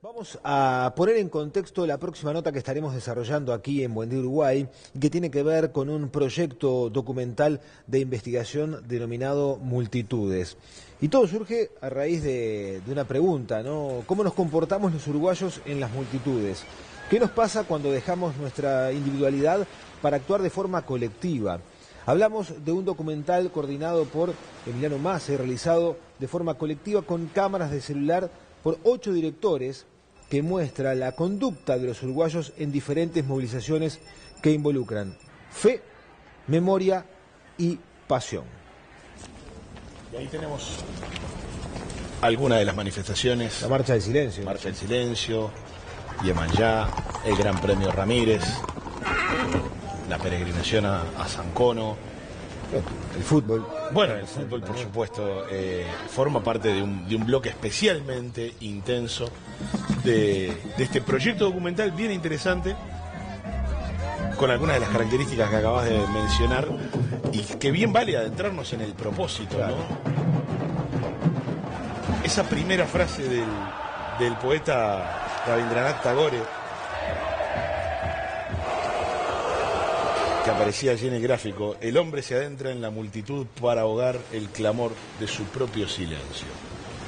Vamos a poner en contexto la próxima nota que estaremos desarrollando aquí en Buen Día Uruguay, que tiene que ver con un proyecto documental de investigación denominado Multitudes. Y todo surge a raíz de una pregunta, ¿no? ¿Cómo nos comportamos los uruguayos en las multitudes? ¿Qué nos pasa cuando dejamos nuestra individualidad para actuar de forma colectiva? Hablamos de un documental coordinado por Emiliano Massa y realizado de forma colectiva con cámaras de celular por 8 directores, que muestra la conducta de los uruguayos en diferentes movilizaciones que involucran fe, memoria y pasión. Y ahí tenemos algunas de las manifestaciones. La Marcha del Silencio. Marcha del Silencio, Yemanjá, el Gran Premio Ramírez, la peregrinación a San Cono. El fútbol. Bueno, el fútbol, por supuesto, forma parte de un bloque especialmente intenso de este proyecto documental bien interesante, con algunas de las características que acabas de mencionar, y que bien vale adentrarnos en el propósito, ¿no? Esa primera frase del poeta Rabindranath Tagore, que aparecía allí en el gráfico: el hombre se adentra en la multitud para ahogar el clamor de su propio silencio.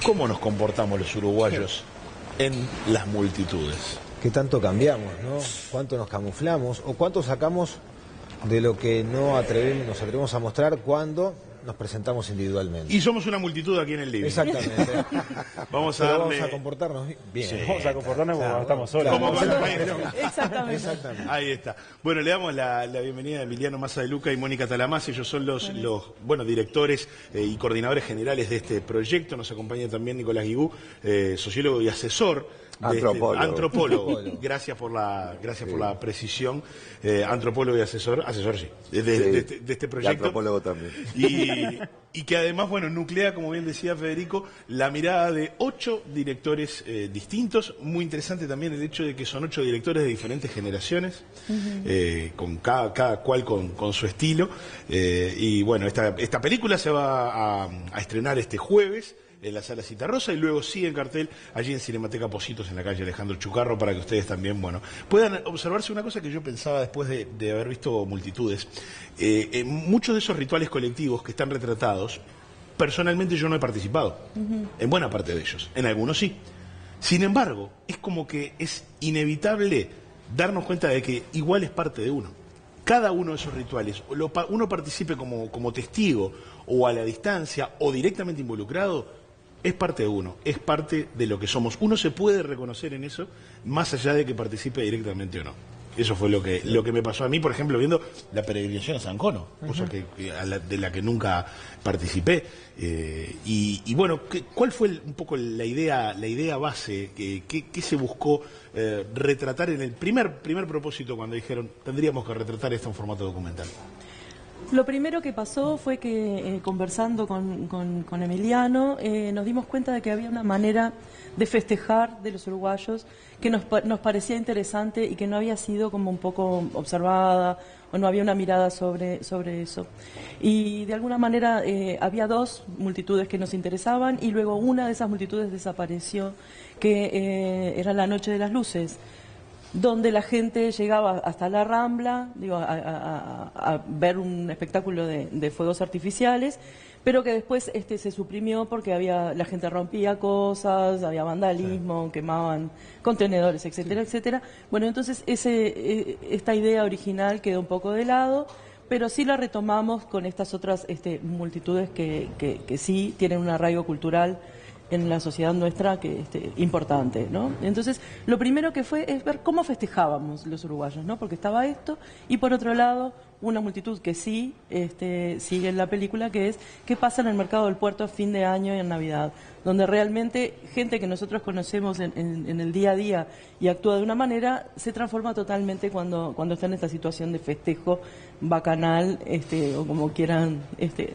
¿Cómo nos comportamos los uruguayos en las multitudes? ¿Qué tanto cambiamos, no? ¿Cuánto nos camuflamos? ¿O cuánto sacamos de lo que nos atrevemos a mostrar cuando nos presentamos individualmente? Y somos una multitud aquí en el living. Exactamente. Vamos a comportarnos bien. Sí. Vamos a comportarnos como estamos solos. Como Exactamente. Ahí está. Bueno, le damos la bienvenida a Emiliano Massa de Luca y Mónica Talamás. Ellos son los directores y coordinadores generales de este proyecto. Nos acompaña también Nicolás Guigú, sociólogo y asesor. Antropólogo. Gracias por la precisión. Antropólogo y asesor sí, de este proyecto. Y antropólogo también. Y que además, bueno, nuclea, como bien decía Federico, la mirada de 8 directores distintos. Muy interesante también el hecho de que son 8 directores de diferentes generaciones, con cada cual con su estilo. Y bueno, esta película se va a estrenar este jueves en la Sala Citarrosa, y luego sigue en cartel allí en Cinemateca Positos, en la calle Alejandro Chucarro, para que ustedes también, bueno, puedan observarse una cosa que yo pensaba después de haber visto Multitudes. Muchos de esos rituales colectivos que están retratados, personalmente yo no he participado, en buena parte de ellos, en algunos sí. Sin embargo, es como que es inevitable darnos cuenta de que igual es parte de uno. Cada uno de esos rituales, uno participe como testigo, o a la distancia, o directamente involucrado, es parte de uno, es parte de lo que somos. Uno se puede reconocer en eso, más allá de que participe directamente o no. Eso fue lo que me pasó a mí, por ejemplo, viendo la peregrinación a San Cono, cosa de la que nunca participé. Y bueno, ¿cuál fue un poco la idea base? ¿Qué se buscó retratar en el primer propósito cuando dijeron tendríamos que retratar esto en formato documental? Lo primero que pasó fue que conversando con Emiliano nos dimos cuenta de que había una manera de festejar de los uruguayos que nos parecía interesante y que no había sido como un poco observada, o no había una mirada sobre eso. Y de alguna manera había 2 multitudes que nos interesaban, y luego una de esas multitudes desapareció, que era la Noche de las Luces, donde la gente llegaba hasta la Rambla, a ver un espectáculo de fuegos artificiales, pero que después se suprimió porque la gente rompía cosas, había vandalismo, quemaban contenedores, etcétera, etcétera. Bueno, entonces esta idea original quedó un poco de lado, pero sí la retomamos con estas otras multitudes que sí tienen un arraigo cultural en la sociedad nuestra que importante, ¿no? Entonces, lo primero que fue es ver cómo festejábamos los uruguayos, ¿no? Porque estaba esto, y por otro lado, una multitud que sí sigue en la película, que es qué pasa en el mercado del puerto a fin de año y en Navidad, donde realmente gente que nosotros conocemos en el día a día y actúa de una manera, se transforma totalmente cuando está en esta situación de festejo bacanal, o como quieran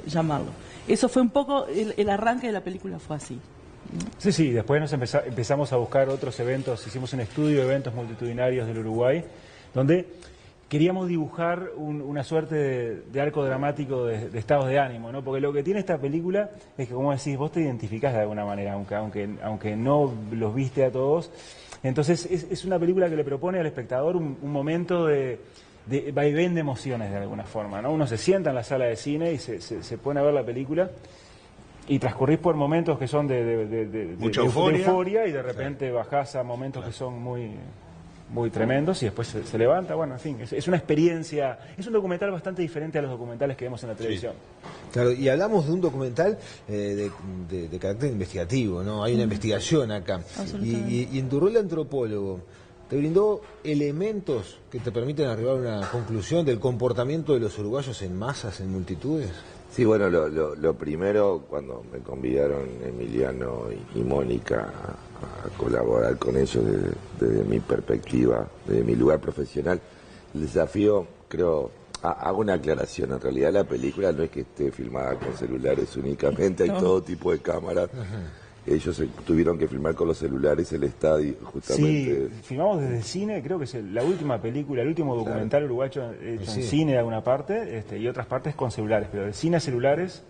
llamarlo. Eso fue un poco, el arranque de la película fue así. Sí, después empezamos a buscar otros eventos, hicimos un estudio de eventos multitudinarios del Uruguay, donde queríamos dibujar una suerte de arco dramático de estados de ánimo, ¿no? Porque lo que tiene esta película es que, como decís, vos te identificás de alguna manera, aunque no los viste a todos. Entonces es una película que le propone al espectador un momento de vaivén de emociones de alguna forma, ¿no? Uno se sienta en la sala de cine y se pone a ver la película y transcurrís por momentos que son de euforia y de repente bajás a momentos que son muy tremendos y después se levanta. Bueno, en fin, es una experiencia, es un documental bastante diferente a los documentales que vemos en la televisión. Claro, y hablamos de un documental de carácter investigativo, ¿no? Hay una investigación acá. Y en tu rol de antropólogo, ¿te brindó elementos que te permiten arribar a una conclusión del comportamiento de los uruguayos en masas, en multitudes? Sí, bueno, lo primero, cuando me convidaron Emiliano y Mónica a colaborar con ellos desde mi perspectiva, desde mi lugar profesional, el desafío, creo, hago una aclaración, en realidad la película no es que esté filmada con celulares únicamente, hay todo tipo de cámaras. Ellos tuvieron que filmar con los celulares el estadio, justamente. Sí, filmamos desde el cine, creo que es la última película, el último documental uruguayo hecho en cine de alguna parte, y otras partes con celulares, pero de cine a celulares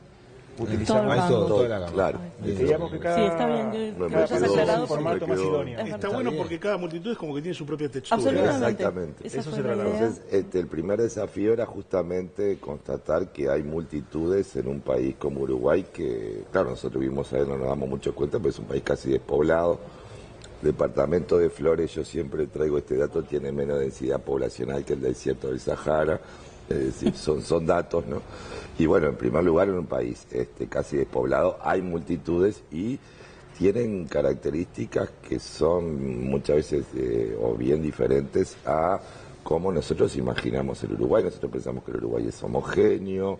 utilizamos toda la gama. Claro. Queríamos que cada, Sí, está bien que cada lo hayas aclarado, un formato más idóneo. Está bueno porque cada multitud es como que tiene su propia textura. Absolutamente. Exactamente. Esa Eso fue se la trata. idea. Entonces, el primer desafío era justamente constatar que hay multitudes en un país como Uruguay que, claro, nosotros vivimos ahí, no nos damos mucho cuenta, pero es un país casi despoblado. Departamento de Flores, yo siempre traigo este dato, tiene menos densidad poblacional que el desierto del Sahara. Es decir, son datos, ¿no? Y bueno, en primer lugar, en un país casi despoblado hay multitudes y tienen características que son muchas veces o bien diferentes a cómo nosotros imaginamos el Uruguay. Nosotros pensamos que el Uruguay es homogéneo,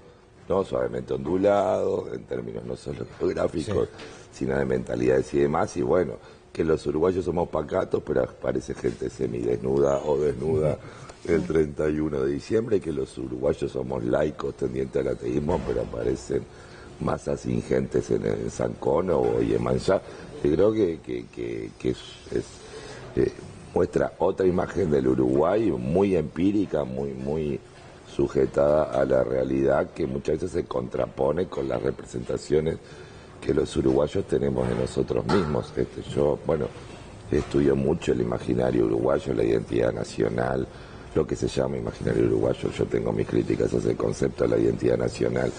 ¿no? Suavemente ondulado, en términos no solo geográficos, sino de mentalidades y demás. Y bueno, que los uruguayos somos pacatos, pero aparece gente semidesnuda o desnuda el 31 de diciembre, que los uruguayos somos laicos tendientes al ateísmo, pero aparecen masas ingentes en San Cono y en Manchá. Yo creo que muestra otra imagen del Uruguay muy empírica, muy sujetada a la realidad, que muchas veces se contrapone con las representaciones que los uruguayos tenemos de nosotros mismos. Yo, bueno, estudio mucho el imaginario uruguayo, la identidad nacional, lo que se llama imaginario uruguayo. Yo tengo mis críticas a ese concepto de la identidad nacional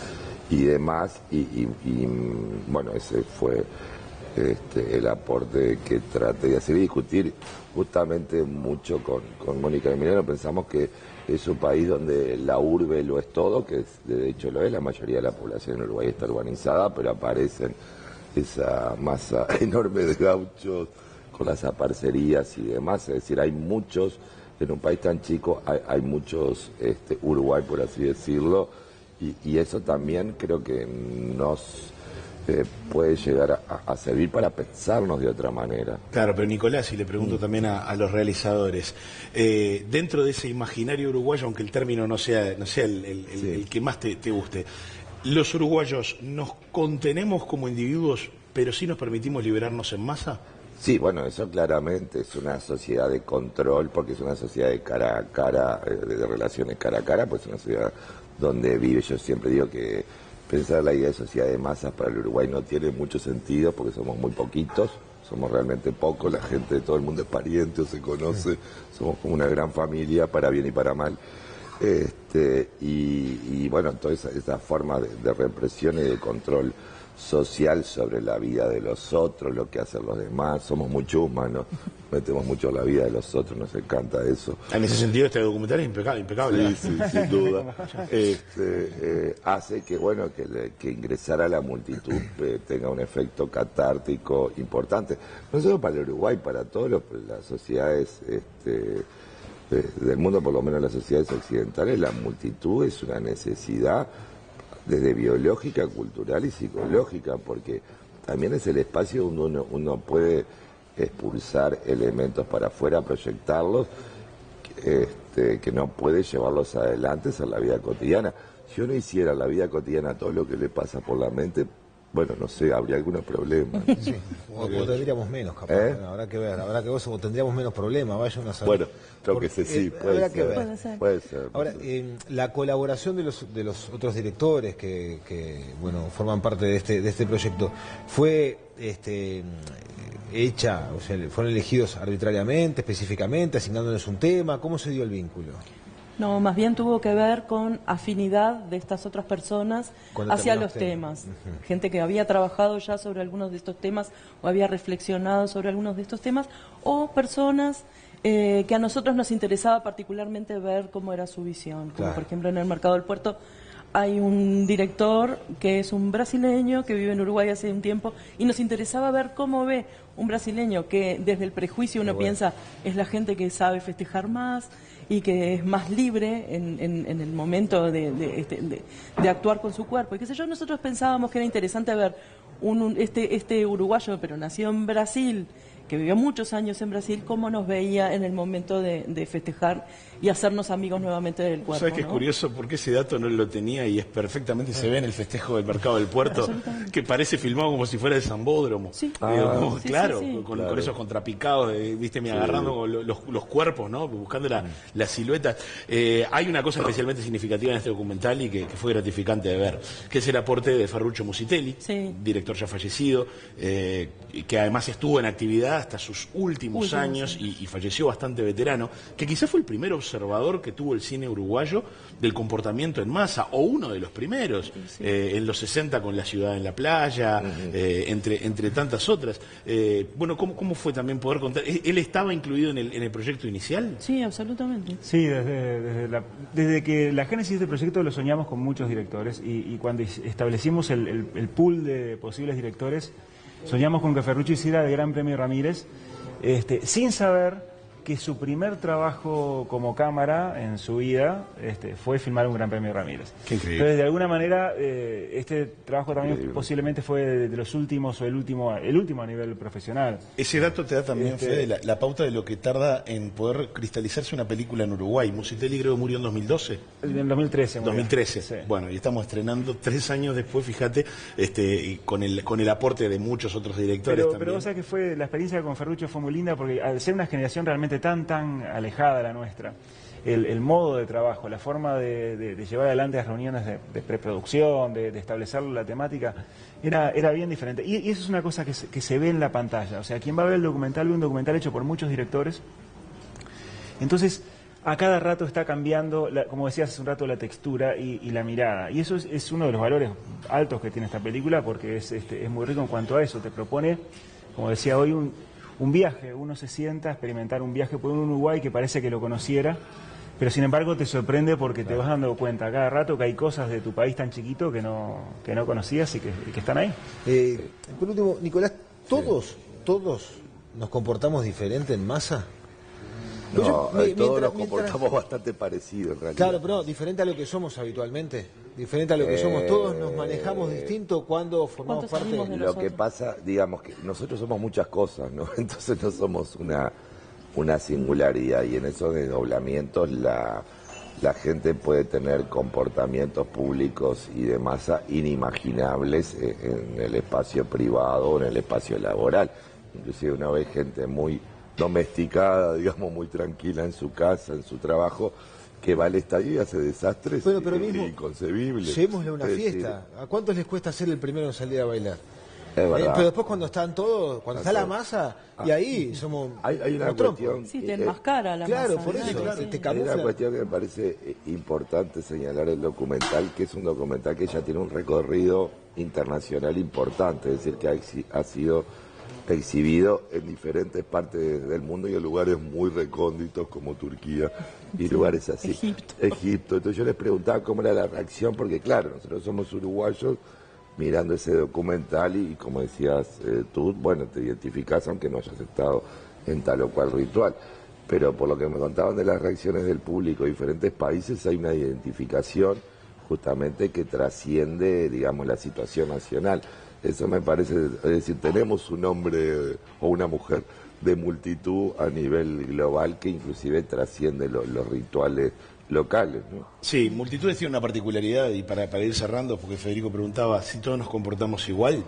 y demás, y bueno, ese fue el aporte que traté de hacer y discutir justamente mucho con Mónica y Emiliano. Pensamos que es un país donde la urbe lo es todo, que de hecho lo es, la mayoría de la población en Uruguay está urbanizada, pero aparecen esa masa enorme de gauchos con las aparcerías y demás. Es decir, hay muchos, en un país tan chico hay muchos Uruguay, por así decirlo, y eso también creo que nos puede llegar a servir para pensarnos de otra manera. Claro, pero Nicolás, y le pregunto también a los realizadores, dentro de ese imaginario uruguayo, aunque el término no sea el que más te guste, ¿los uruguayos nos contenemos como individuos, pero sí nos permitimos liberarnos en masa? Sí, bueno, eso claramente es una sociedad de control, porque es una sociedad de cara a cara, de relaciones cara a cara, pues es una sociedad donde vive. Yo siempre digo que pensar la idea de sociedad de masas para el Uruguay no tiene mucho sentido, porque somos muy poquitos, somos realmente pocos, la gente de todo el mundo es pariente o se conoce, somos como una gran familia, para bien y para mal. Y bueno, toda esa forma de represión y de control social sobre la vida de los otros, lo que hacen los demás, somos muy chusmas, ¿no? Metemos mucho en la vida de los otros, nos encanta eso. En ese sentido este documental es impecable. Sí, sin duda. Hace que, bueno, que ingresar a la multitud tenga un efecto catártico importante, no solo para el Uruguay, para todas las sociedades del mundo, por lo menos las sociedades occidentales. La multitud es una necesidad desde biológica, cultural y psicológica, porque también es el espacio donde uno puede expulsar elementos para afuera, proyectarlos, que no puede llevarlos adelante en la vida cotidiana. Si uno hiciera la vida cotidiana todo lo que le pasa por la mente, bueno, no sé, habría algunos problemas. Sí. O tendríamos menos, capaz. Bueno, habrá que ver, habrá que ver, o tendríamos menos problemas, vaya uno a saber. Bueno, creo que sí, puede ser. Puede ser. Ahora, la colaboración de los otros directores que bueno, forman parte de este proyecto, ¿fue hecha, o sea, fueron elegidos arbitrariamente, específicamente, asignándoles un tema? ¿Cómo se dio el vínculo? No, más bien tuvo que ver con afinidad de estas otras personas hacia los temas. Gente que había trabajado ya sobre algunos de estos temas o había reflexionado sobre algunos de estos temas, o personas que a nosotros nos interesaba particularmente ver cómo era su visión. Como Claro. por ejemplo en el Mercado del Puerto hay un director que es un brasileño que vive en Uruguay hace un tiempo y nos interesaba ver cómo ve un brasileño que desde el prejuicio uno piensa es la gente que sabe festejar más y que es más libre en el momento de actuar con su cuerpo. Y qué sé yo, nosotros pensábamos que era interesante ver este uruguayo, pero nacido en Brasil, que vivió muchos años en Brasil, cómo nos veía en el momento de festejar y hacernos amigos nuevamente del cuerpo. ¿Sabes qué es ¿no? curioso? Porque ese dato no lo tenía y es perfectamente, se ve en el festejo del Mercado del Puerto, que parece filmado como si fuera de Zambódromo. Sí. Sí, Claro, sí, sí. con esos contrapicados, viste, agarrando con los cuerpos, ¿no? Buscando la silueta. Hay una cosa especialmente significativa en este documental y que fue gratificante de ver, que es el aporte de Ferruccio Musitelli, director ya fallecido, que además estuvo en actividad hasta sus últimos años y falleció bastante veterano, que quizás fue el primer observador que tuvo el cine uruguayo del comportamiento en masa, o uno de los primeros, en los 60 con La ciudad en la playa, entre tantas otras. Bueno, ¿cómo fue también poder contar? ¿Él estaba incluido en el proyecto inicial? Sí, absolutamente. Sí, desde que la génesis de este proyecto lo soñamos con muchos directores y cuando establecimos el pool de posibles directores, soñamos con que Ferruccio hiciera el Gran Premio Ramírez, sin saber que su primer trabajo como cámara en su vida fue filmar un Gran Premio Ramírez. Qué increíble. Entonces, de alguna manera, este trabajo también posiblemente fue de los últimos o el último a nivel profesional. Ese dato te da también, Fede, la pauta de lo que tarda en poder cristalizarse una película en Uruguay. Musitelli creo que murió en 2012. En 2013. murió. 2013. Sí. Bueno, y estamos estrenando 3 años después, fíjate, y con el aporte de muchos otros directores también. Pero vos sabés que la experiencia con Ferruccio fue muy linda porque al ser una generación realmente tan alejada de la nuestra, el modo de trabajo, la forma de llevar adelante las reuniones de preproducción, de establecer la temática, era bien diferente. Y eso es una cosa que se ve en la pantalla. O sea, quien va a ver el documental, ve un documental hecho por muchos directores. Entonces, a cada rato está cambiando, como decías hace un rato, la textura y la mirada. Y eso es uno de los valores altos que tiene esta película, porque es muy rico en cuanto a eso. Te propone, como decía hoy, un viaje. Uno se sienta a experimentar un viaje por un Uruguay que parece que lo conociera, pero sin embargo te sorprende porque te vas dando cuenta a cada rato que hay cosas de tu país tan chiquito que no conocías y que están ahí. Por último, Nicolás, ¿todos nos comportamos diferente en masa? No, todos nos comportamos bastante parecidos en realidad. Claro, pero no, diferente a lo que somos habitualmente. Diferente a lo que somos. Todos nos manejamos distinto cuando formamos parte salimos de Lo que pasa, digamos que nosotros somos muchas cosas, ¿no? Entonces no somos una singularidad, y en esos desdoblamientos la gente puede tener comportamientos públicos y de masa inimaginables en el espacio privado o en el espacio laboral. Inclusive una vez gente muy domesticada, digamos, muy tranquila en su casa, en su trabajo, que va al estadio y hace desastres pero mismo, inconcebibles. Llevémosle a una Es fiesta. ¿A cuántos les cuesta ser el primero en salir a bailar? Es verdad. Pero después cuando están todos, cuando está la masa, y ahí somos Hay una unos trompos. cuestión... Sí, te enmascara la Claro, masa, por ¿no? eso, claro, Sí. te Hay camufla. una cuestión que me parece importante señalar el documental, que es un documental que ya tiene un recorrido internacional importante, es decir, que ha sido exhibido en diferentes partes del mundo y en lugares muy recónditos como Turquía y lugares así. Egipto. Entonces yo les preguntaba cómo era la reacción, porque claro, nosotros somos uruguayos mirando ese documental y como decías tú, bueno, te identificás aunque no hayas estado en tal o cual ritual. Pero por lo que me contaban de las reacciones del público de diferentes países, hay una identificación justamente que trasciende, digamos, la situación nacional. Eso me parece, es decir, tenemos un hombre o una mujer de multitud a nivel global que inclusive trasciende los rituales locales, ¿no? Sí, Multitudes tiene una particularidad, y para ir cerrando, porque Federico preguntaba si todos nos comportamos igual,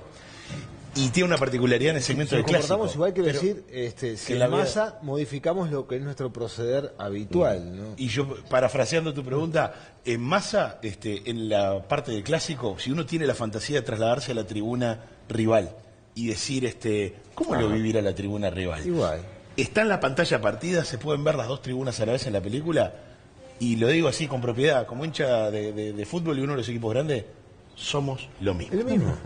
y tiene una particularidad en el segmento del clásico. Comportamos igual, quiero decir, si en en la vida- masa modificamos lo que es nuestro proceder habitual, ¿no? Y yo, parafraseando tu pregunta, en masa, en la parte del clásico, si uno tiene la fantasía de trasladarse a la tribuna rival y decir, ¿cómo lo vivirá la tribuna rival? Igual. Está en la pantalla partida, se pueden ver las dos tribunas a la vez en la película, y lo digo así con propiedad, como hincha de fútbol y uno de los equipos grandes, somos lo mismo. Es lo mismo.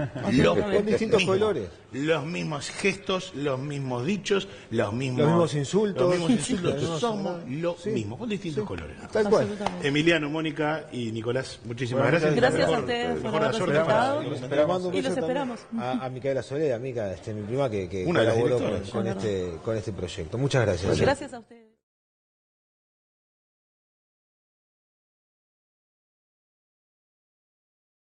Con distintos colores. Los mismos gestos, los mismos dichos, los mismos insultos. Los mismos insultos. Los mismos- Somos lo Sí. mismo, con distintos colores. Tal cual. Absolutamente. Emiliano, Mónica y Nicolás, muchísimas gracias. Gracias a Mejor- ustedes por mejor la haber suerte participado. para- Le mando un Y los beso también esperamos. a Micaela Soler, amiga, mi prima que Una de las colaboró directoras. con este proyecto. Muchas gracias. Gracias a ustedes.